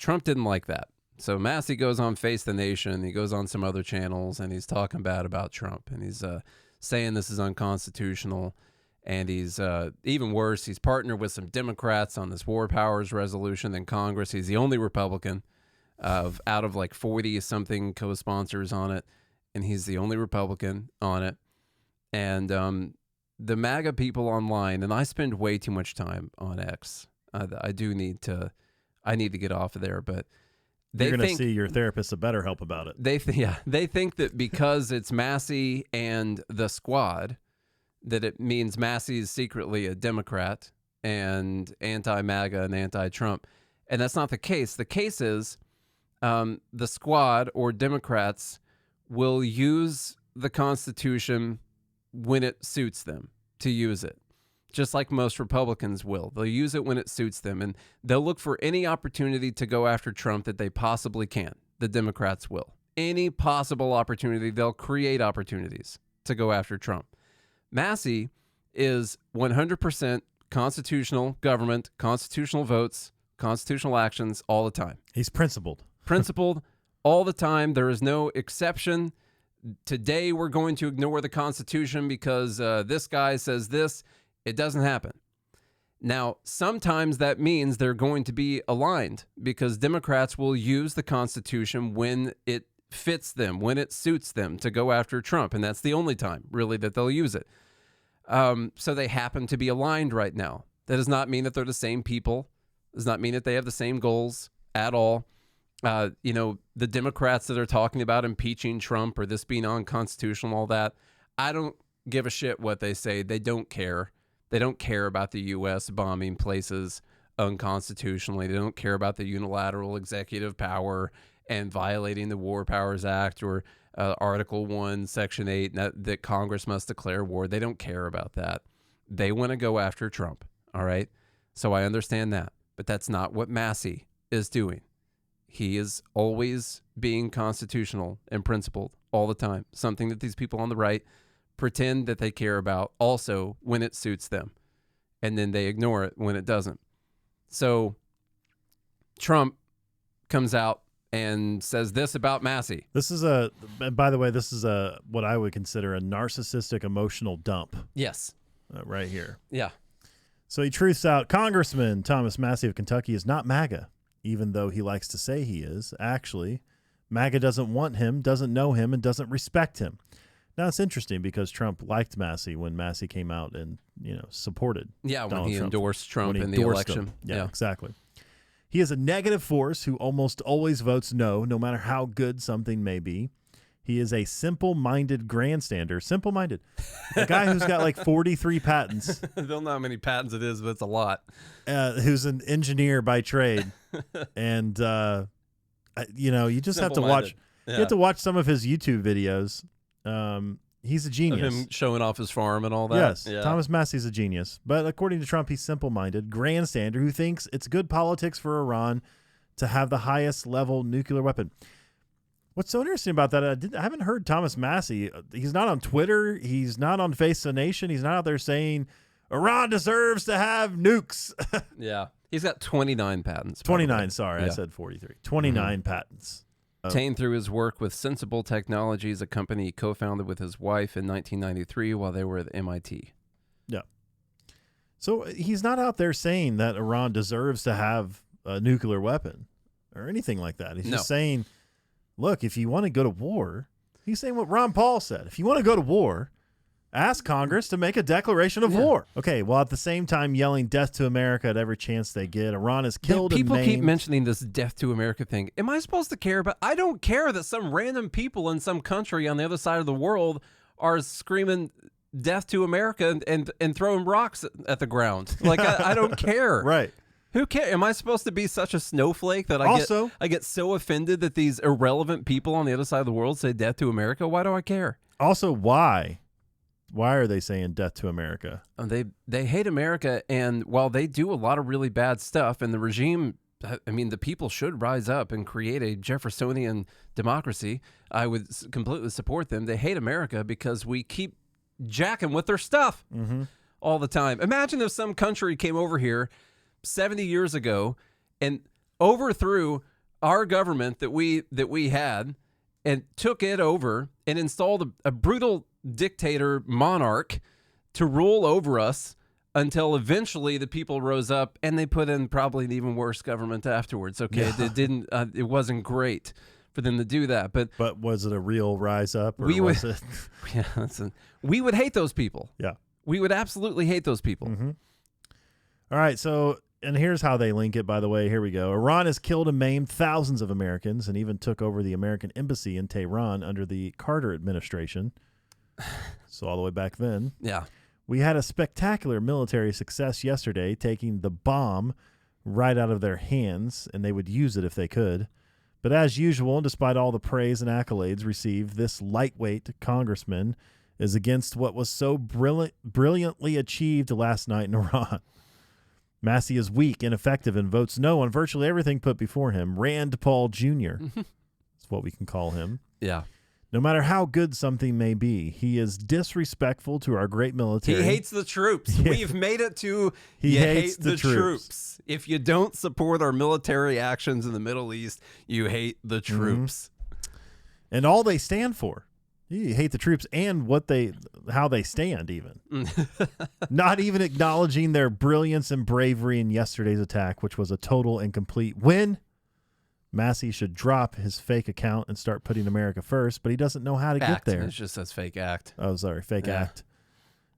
Trump didn't like that. So Massie goes on Face the Nation. He goes on some other channels, and he's talking bad about Trump. And he's saying this is unconstitutional. And he's, even worse, he's partnered with some Democrats on this war powers resolution in Congress. He's the only Republican out of like 40-something co-sponsors on it. And he's the only Republican on it. And the MAGA people online, and I spend way too much time on X. I need to get off of there, but you're going to see your therapist a BetterHelp about it. They think that because it's Massie and the squad, that it means Massie is secretly a Democrat and anti-MAGA and anti-Trump. And that's not the case. The case is the squad or Democrats will use the Constitution when it suits them to use it, just like most Republicans will. They'll use it when it suits them, and they'll look for any opportunity to go after Trump that they possibly can. The Democrats will. Any possible opportunity, they'll create opportunities to go after Trump. Massie is 100% constitutional government, constitutional votes, constitutional actions all the time. He's principled. Principled all the time. There is no exception. Today we're going to ignore the Constitution because this guy says this. It doesn't happen. Now, sometimes that means they're going to be aligned because Democrats will use the Constitution when it fits them, when it suits them to go after Trump. And that's the only time, really, that they'll use it. So they happen to be aligned right now. That does not mean that they're the same people. Does not mean that they have the same goals at all. The Democrats that are talking about impeaching Trump or this being unconstitutional, all that, I don't give a shit what they say. They don't care. They don't care about the U.S. bombing places unconstitutionally. They don't care about the unilateral executive power and violating the War Powers Act or Article 1, Section 8, that Congress must declare war. They don't care about that. They want to go after Trump, all right? So I understand that. But that's not what Massie is doing. He is always being constitutional and principled all the time, something that these people on the right pretend that they care about also when it suits them, and then they ignore it when it doesn't. So Trump comes out and says this about Massie. This is by the way, this is what I would consider a narcissistic emotional dump. Yes. Right here. Yeah. So he truths out, Congressman Thomas Massie of Kentucky is not MAGA, even though he likes to say he is. Actually, MAGA doesn't want him, doesn't know him, and doesn't respect him. Now, it's interesting because Trump liked Massie when Massie came out and, supported Donald when he endorsed Trump in the election. Yeah, exactly. He is a negative force who almost always votes no matter how good something may be. He is a simple-minded grandstander. Simple-minded. A guy who's got like 43 patents. I don't know how many patents it is, but it's a lot. Who's an engineer by trade. And, you just have to watch. Yeah. You have to watch some of his YouTube videos. He's a genius. Of him showing off his farm and all that. Yes, yeah. Thomas Massie's a genius. But according to Trump, he's simple-minded, grandstander who thinks it's good politics for Iran to have the highest level nuclear weapon. What's so interesting about that, I haven't heard Thomas Massie. He's not on Twitter. He's not on Face the Nation. He's not out there saying Iran deserves to have nukes. Yeah. He's got 29 patents. 29, sorry. Yeah. I said 43. 29 patents. Obtained through his work with Sensible Technologies, a company he co-founded with his wife in 1993 while they were at MIT. Yeah. So he's not out there saying that Iran deserves to have a nuclear weapon or anything like that. He's just saying, look, if you want to go to war, he's saying what Ron Paul said. If you want to go to war, ask Congress to make a declaration of war. Okay, while at the same time yelling death to America at every chance they get. Iran is killed and maimed. People keep mentioning this death to America thing. Am I supposed to care about? I don't care that some random people in some country on the other side of the world are screaming death to America and throwing rocks at the ground. Like, I don't care. Right. Who cares? Am I supposed to be such a snowflake that I get so offended that these irrelevant people on the other side of the world say death to America? Why do I care? Also, why? Why are they saying death to America? They hate America, and while they do a lot of really bad stuff, and the regime, I mean, the people should rise up and create a Jeffersonian democracy. I would completely support them. They hate America because we keep jacking with their stuff all the time. Imagine if some country came over here 70 years ago and overthrew our government that we had and took it over and installed a brutal dictator monarch to rule over us until eventually the people rose up and they put in probably an even worse government afterwards. Okay, yeah. It wasn't great for them to do that, but was it a real rise up, or was it? Yeah, we would hate those people. Yeah, we would absolutely hate those people. Mm-hmm. All right, so and here's how they link it. By the way, here we go. Iran has killed and maimed thousands of Americans, and even took over the American embassy in Tehran under the Carter administration. So all the way back then. Yeah. We had a spectacular military success yesterday, taking the bomb right out of their hands, and they would use it if they could. But as usual, despite all the praise and accolades received, this lightweight congressman is against what was so brilliantly achieved last night in Iran. Massie is weak, ineffective, and votes no on virtually everything put before him. Rand Paul Jr. That's what we can call him. Yeah. No matter how good something may be, he is disrespectful to our great military. He hates the troops. Yeah. We've made it to he hates hate the troops. If you don't support our military actions in the Middle East, you hate the troops. And all they stand for. You hate the troops and how they stand even. Not even acknowledging their brilliance and bravery in yesterday's attack, which was a total and complete win. Massie should drop his fake account and start putting America first, but he doesn't know how to get there. It just says fake act. Oh, sorry, fake act.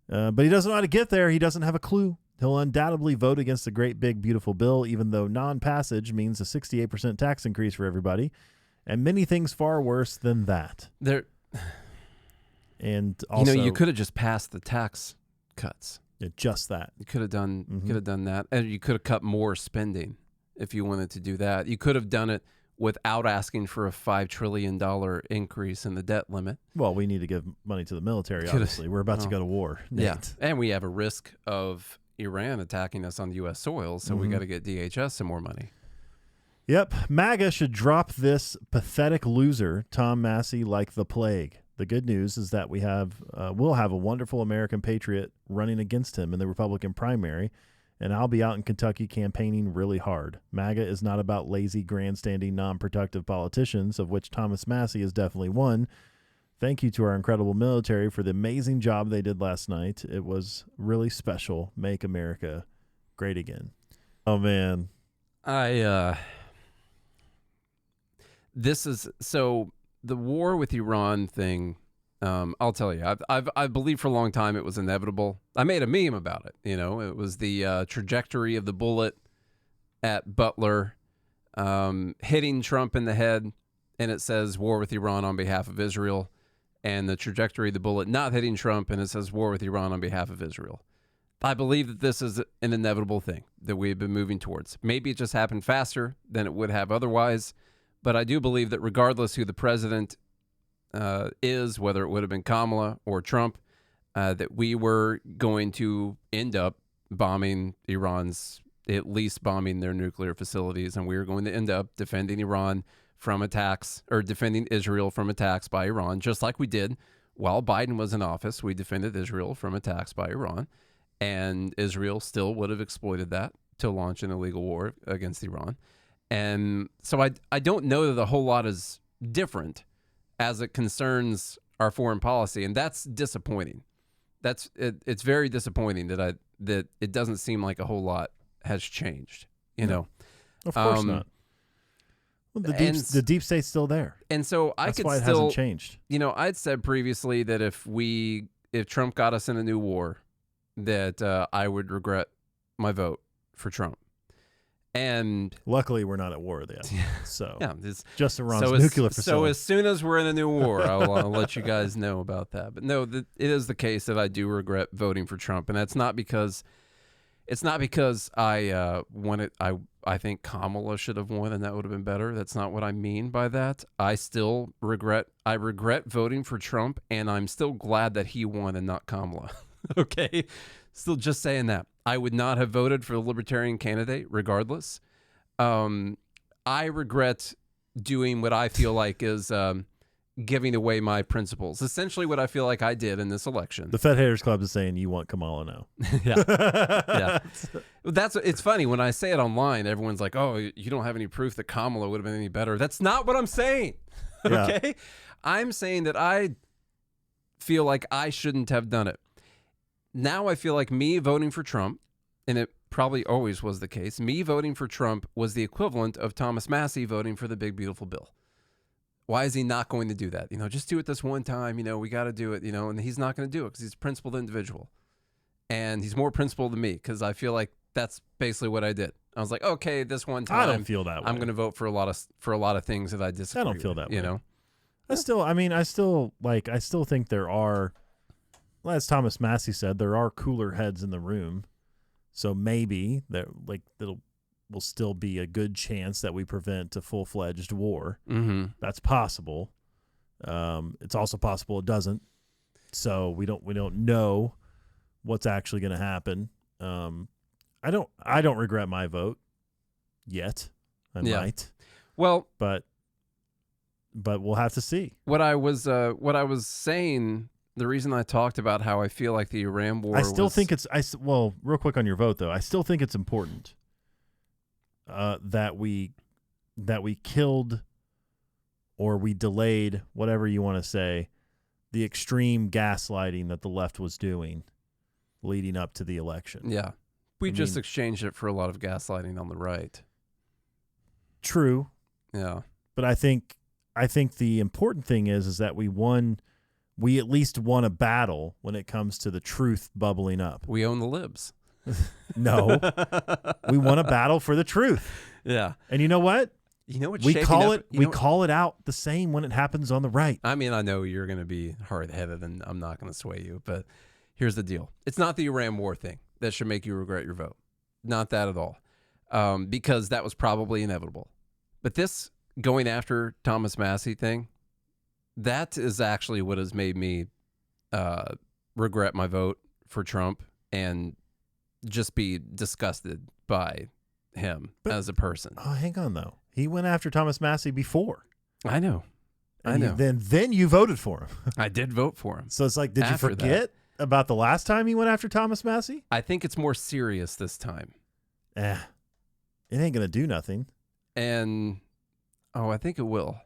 But he doesn't know how to get there. He doesn't have a clue. He'll undoubtedly vote against the great, big, beautiful bill, even though non-passage means a 68% tax increase for everybody, and many things far worse than that. And also, you could have just passed the tax cuts. Yeah, just that. You could have done. You could have done that, and you could have cut more spending. If you wanted to do that, you could have done it without asking for a $5 trillion increase in the debt limit. Well, we need to give money to the military, obviously. We're about to go to war, Nate. Yeah, and we have a risk of Iran attacking us on U.S. soil, so we got to get DHS some more money. Yep. MAGA should drop this pathetic loser, Tom Massie, like the plague. The good news is that we'll have a wonderful American patriot running against him in the Republican primary, and I'll be out in Kentucky campaigning really hard. MAGA is not about lazy, grandstanding, non-productive politicians, of which Thomas Massie is definitely one. Thank you to our incredible military for the amazing job they did last night. It was really special. Make America great again. Oh, man. This is so the war with Iran thing. I'll tell you, I believed for a long time it was inevitable. I made a meme about it. It was the trajectory of the bullet at Butler hitting Trump in the head, and it says war with Iran on behalf of Israel, and the trajectory of the bullet not hitting Trump, and it says war with Iran on behalf of Israel. I believe that this is an inevitable thing that we've been moving towards. Maybe it just happened faster than it would have otherwise, but I do believe that regardless who the president is, whether it would have been Kamala or Trump, that we were going to end up bombing at least bombing their nuclear facilities, and we were going to end up defending Iran from attacks, or defending Israel from attacks by Iran, just like we did while Biden was in office. We defended Israel from attacks by Iran, and Israel still would have exploited that to launch an illegal war against Iran. And so I don't know that a whole lot is different as it concerns our foreign policy, and that's disappointing. It's very disappointing that it doesn't seem like a whole lot has changed. Of course not. Well, the deep state's still there, and so that's why it hasn't changed. I'd said previously that if Trump got us in a new war, that I would regret my vote for Trump. And luckily, we're not at war yet. So yeah, just Iran's nuclear facility. So as soon as we're in a new war, I'll let you guys know about that. But no, it is the case that I do regret voting for Trump, and that's not because I wanted. I think Kamala should have won, and that would have been better. That's not what I mean by that. I regret voting for Trump, and I'm still glad that he won and not Kamala. Okay, still just saying that. I would not have voted for the Libertarian candidate regardless. I regret doing what I feel like is giving away my principles. Essentially what I feel like I did in this election. The Fed Haters Club is saying you want Kamala now. Yeah. It's funny when I say it online, everyone's like, "Oh, you don't have any proof that Kamala would have been any better." That's not what I'm saying. Okay? Yeah. I'm saying that I feel like I shouldn't have done it. Now I feel like me voting for Trump, and it probably always was the case, me voting for Trump was the equivalent of Thomas Massie voting for the big beautiful bill. Why is he not going to do that? Just do it this one time. We got to do it, and he's not going to do it because he's a principled individual. And he's more principled than me because I feel like that's bastically what I did. I was like, okay, this one time I don't feel that way. I'm going to vote for a lot of things that I disagree with. I don't feel that way. I still think there are, as Thomas Massie said, there are cooler heads in the room. So maybe will still be a good chance that we prevent a full-fledged war. Mm-hmm. That's possible. It's also possible it doesn't. So we don't know what's actually going to happen. I don't regret my vote yet. I might. Well, but we'll have to see. What I was saying, the reason I talked about how I feel like the Iran war, think it's real quick on your vote though. I still think it's important that we killed or we delayed, whatever you want to say, the extreme gaslighting that the left was doing leading up to the election. Yeah. We just exchanged it for a lot of gaslighting on the right. True. Yeah. But I think the important thing is that we at least won a battle when it comes to the truth bubbling up. We own the libs. No. We won a battle for the truth. Yeah. And you know what? We call it out the same when it happens on the right. I mean, I know you're going to be hard-headed and I'm not going to sway you, but here's the deal. It's not the Iran war thing that should make you regret your vote. Not that at all. Because that was probably inevitable. But this going after Thomas Massie thing, that is actually what has made me regret my vote for Trump and just be disgusted by him as a person. Oh, hang on, though. He went after Thomas Massie before. I know. Then you voted for him. I did vote for him. So it's like, did you forget about the last time he went after Thomas Massie? I think it's more serious this time. It ain't going to do nothing. And, I think it will.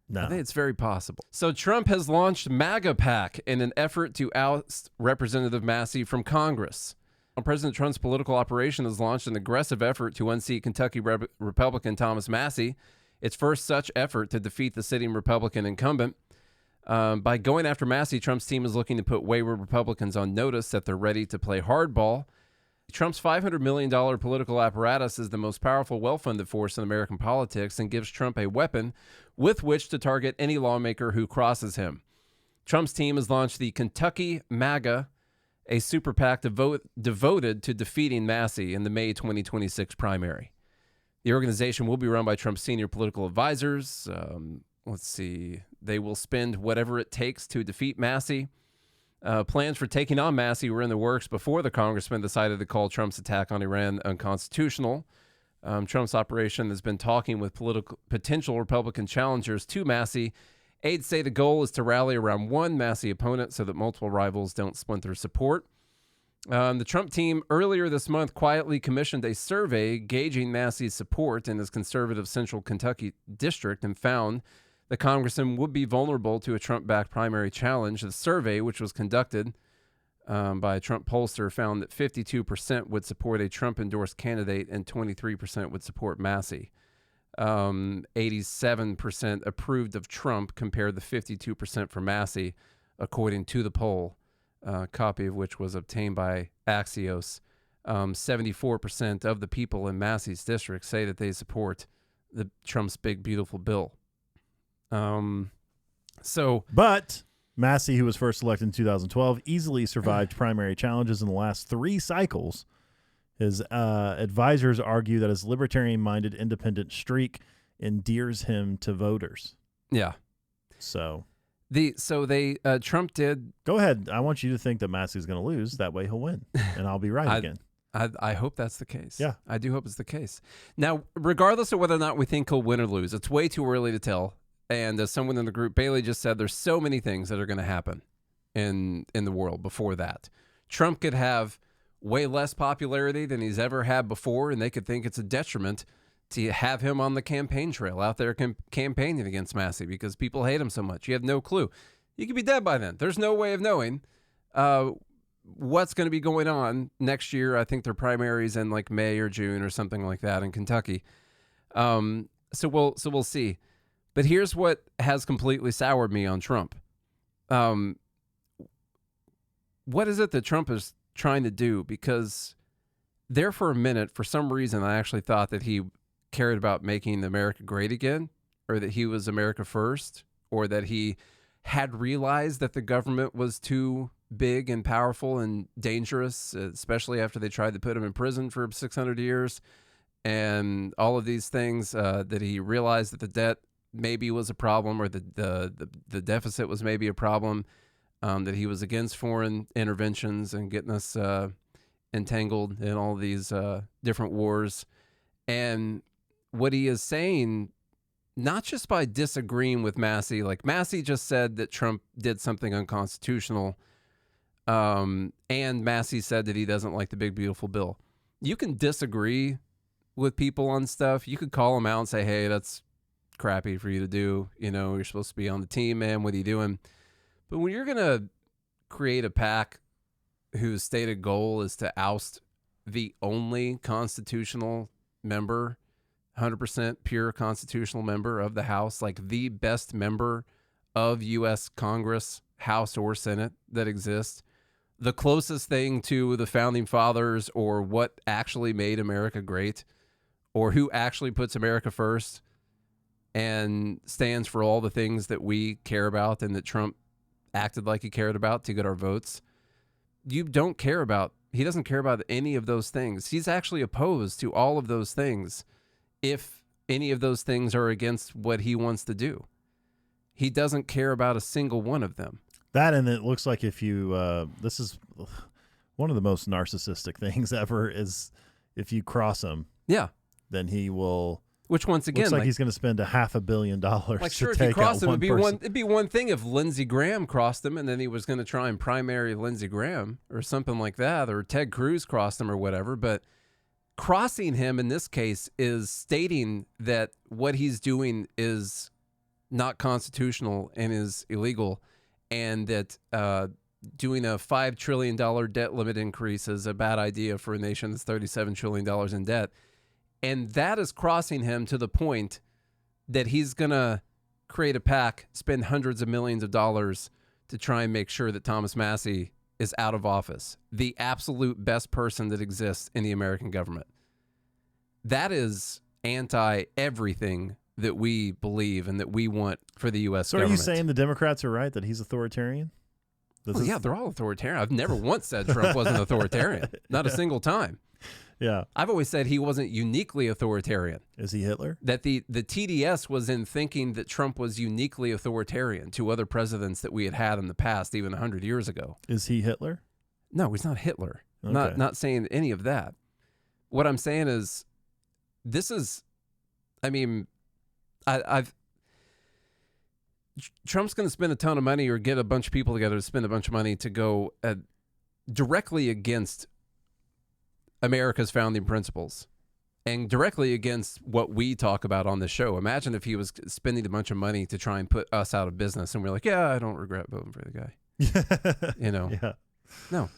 No. I think it's very possible. So Trump has launched MAGA PAC in an effort to oust Representative Massie from Congress. President Trump's political operation has launched an aggressive effort to unseat Kentucky Republican Thomas Massie, its first such effort to defeat the sitting Republican incumbent. By going after Massie, Trump's team is looking to put wayward Republicans on notice that they're ready to play hardball. Trump's $500 million political apparatus is the most powerful, well-funded force in American politics and gives Trump a weapon with which to target any lawmaker who crosses him. Trump's team has launched the Kentucky MAGA, a super PAC devoted to defeating Massie in the May 2026 primary. The organization will be run by Trump's senior political advisors. Let's see. They will spend whatever it takes to defeat Massie. Plans for taking on Massie were in the works before the congressman decided to call Trump's attack on Iran unconstitutional. Trump's operation has been talking with potential Republican challengers to Massie. Aides say the goal is to rally around one Massie opponent so that multiple rivals don't splinter support. The Trump team earlier this month quietly commissioned a survey gauging Massie's support in his conservative Central Kentucky district and found the congressman would be vulnerable to a Trump-backed primary challenge. The survey, which was conducted by a Trump pollster, found that 52% would support a Trump-endorsed candidate and 23% would support Massie. 87% approved of Trump compared to 52% for Massie, according to the poll, a copy of which was obtained by Axios. 74% of the people in Massie's district say that they support Trump's big, beautiful bill. But Massie, who was first elected in 2012, easily survived primary challenges in the last 3 cycles. His advisors argue that his libertarian-minded independent streak endears him to voters. Yeah. So Trump did. Go ahead. I want you to think that Massie's going to lose. That way he'll win, and I'll be right again. I hope that's the case. Yeah. I do hope it's the case. Now, regardless of whether or not we think he'll win or lose, it's way too early to tell. And as someone in the group, Bailey just said, there's so many things that are going to happen in the world before that. Trump could have way less popularity than he's ever had before, and they could think it's a detriment to have him on the campaign trail out there campaigning against Massie because people hate him so much. You have no clue. He could be dead by then. There's no way of knowing what's going to be going on next year. I think their primaries in like May or June or something like that in Kentucky. So we'll see. But here's what has completely soured me on Trump. What is it that Trump is trying to do? Because there for a minute, for some reason, I actually thought that he cared about making America great again, or that he was America first, or that he had realized that the government was too big and powerful and dangerous, especially after they tried to put him in prison for 600 years, and all of these things, that he realized that the debt maybe was a problem, or the deficit was maybe a problem, that he was against foreign interventions and getting us entangled in all these different wars. And what he is saying, not just by disagreeing with Massie, like Massie just said that Trump did something unconstitutional, and Massie said that he doesn't like the big beautiful bill. You can disagree with people on stuff. You could call them out and say, hey, that's crappy for you to do. You know, you're supposed to be on the team, man. What are you doing? But when you're going to create a PAC whose stated goal is to oust the only constitutional member, 100% pure constitutional member of the House, like the best member of U.S. Congress, House or Senate that exists, the closest thing to the founding fathers or what actually made America great, or who actually puts America first and stands for all the things that we care about and that Trump acted like he cared about to get our votes. He doesn't care about any of those things. He's actually opposed to all of those things if any of those things are against what he wants to do. He doesn't care about a single one of them. That, and it looks like if you, this is one of the most narcissistic things ever, is if you cross him, yeah, then he will. Which once again, looks like he's going to spend $500 million. Like, sure, to if take he crossed out him, it'd be one thing if Lindsey Graham crossed him, and then he was going to try and primary Lindsey Graham or something like that, or Ted Cruz crossed him or whatever. But crossing him in this case is stating that what he's doing is not constitutional and is illegal, and that doing a $5 trillion debt limit increase is a bad idea for a nation that's $37 trillion in debt. And that is crossing him to the point that he's going to create a PAC, spend hundreds of millions of dollars to try and make sure that Thomas Massie is out of office, the absolute best person that exists in the American government. That is anti-everything that we believe and that we want for the U.S. government. So are you saying the Democrats are right that he's authoritarian? Well, yeah, they're all authoritarian. I've never once said Trump wasn't authoritarian. Not a single time. Yeah. I've always said he wasn't uniquely authoritarian. Is he Hitler? That the TDS was in thinking that Trump was uniquely authoritarian to other presidents that we had in the past, even 100 years ago. Is he Hitler? No, he's not Hitler. Okay. Not saying any of that. What I'm saying is, Trump's going to spend a ton of money or get a bunch of people together to spend a bunch of money to go directly against America's founding principles and directly against what we talk about on this show. Imagine if he was spending a bunch of money to try and put us out of business and we're like, yeah, I don't regret voting for the guy. You know? Yeah. No.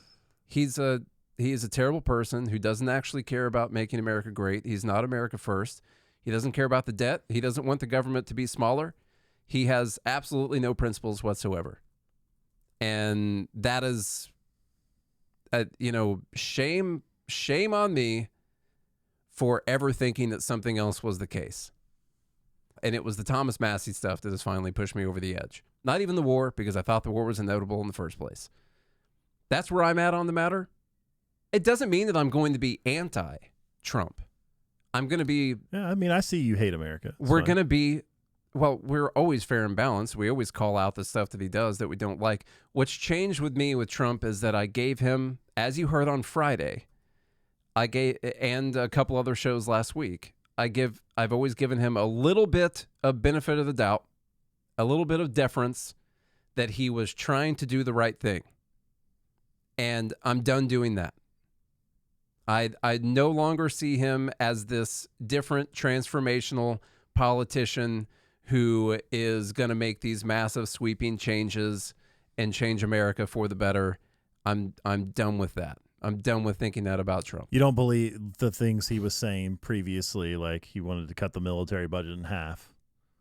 He is a terrible person who doesn't actually care about making America great. He's not America first. He doesn't care about the debt. He doesn't want the government to be smaller. He has absolutely no principles whatsoever. And that is, shame on me for ever thinking that something else was the case. And it was the Thomas Massie stuff that has finally pushed me over the edge. Not even the war, because I thought the war was inevitable in the first place. That's where I'm at on the matter. It doesn't mean that I'm going to be anti-Trump. I'm going to be... Yeah, I mean, I see you hate America. We're going to be... Well, we're always fair and balanced. We always call out the stuff that he does that we don't like. What's changed with me with Trump is that I gave him, as you heard on Friday, and a couple other shows last week, I've always given him a little bit of benefit of the doubt a little bit of deference that he was trying to do the right thing. And I'm done doing that. I no longer see him as this different transformational politician who is going to make these massive sweeping changes and change America for the better. I'm done with that. I'm done with thinking that about Trump. You don't believe the things he was saying previously, like he wanted to cut the military budget in half?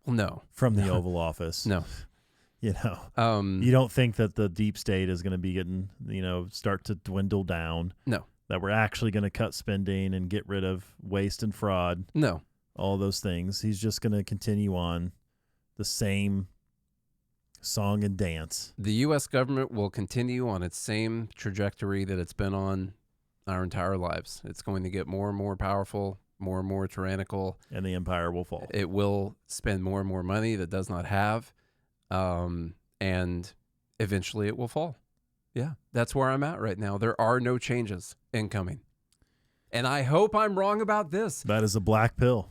No. From the Oval Office. No. You don't think that the deep state is going to be getting, start to dwindle down? No. That we're actually going to cut spending and get rid of waste and fraud? No. All those things. He's just going to continue on the same song and dance. The U.S. government will continue on its same trajectory that it's been on our entire lives. It's going to get more and more powerful, more and more tyrannical. And the empire will fall. It will spend more and more money that it does not have. And eventually it will fall. Yeah, that's where I'm at right now. There are no changes incoming. And I hope I'm wrong about this. That is a black pill.